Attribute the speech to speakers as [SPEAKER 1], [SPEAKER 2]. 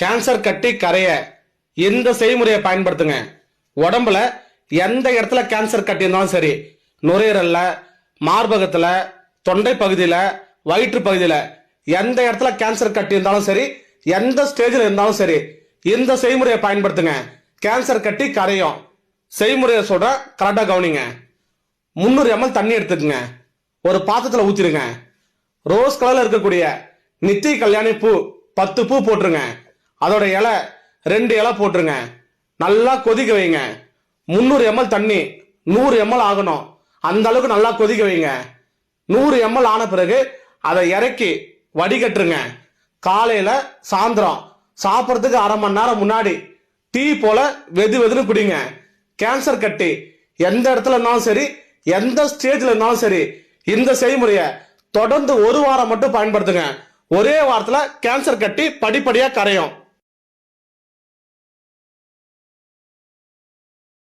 [SPEAKER 1] Cancer கட்டி கரைய இந்த செய்முறையை பயன்படுத்துங்க. உடம்புல எந்த இடத்துல கேன்சர் கட்டி இருந்தாலும் சரி, நுரையீரல்ல, மார்பகத்துல, தொண்டை பகுதியில, வயிற்று பகுதியில எந்த இடத்துல கேன்சர் கட்டி இருந்தாலும் சரி, எந்த ஸ்டேஜில் இருந்தாலும் சரி, இந்த செய்முறையை பயன்படுத்துங்க. கேன்சர் கட்டி கரையும். செய்முறையை சொல்ற, கரெக்டா கவனிங்க. 300 ml தண்ணி எடுத்துக்கங்க. ஒரு பாத்திரத்துல ஊத்திருங்க. ரோஸ் கலர்ல இருக்கக்கூடிய நித்திய கல்யாணி பூ 10 பூ போட்டுருங்க. அதோட இலை 2 இலை போட்டுருங்க. நல்லா கொதிக்க வைங்க. 300 ml தண்ணி 100 ml ஆகணும். அந்த அளவுக்கு நல்லா கொதிக்க வைங்க. 100 ml ஆன பிறகு அதை இறக்கி வடிகட்டுருங்க. காலையில சாயந்தரம் சாப்பிட்றதுக்கு அரை மணி நேரம் முன்னாடி டீ போல வெது வெதுன்னு குடிங்க. கேன்சர் கட்டி எந்த இடத்துல இருந்தாலும் சரி, எந்த ஸ்டேஜ்ல இருந்தாலும் சரி, இந்த செய்முறையை தொடர்ந்து 1 வாரம் மட்டும் பயன்படுத்துங்க. ஒரே வாரத்துல கேன்சர் கட்டி படிப்படியா கரையும்.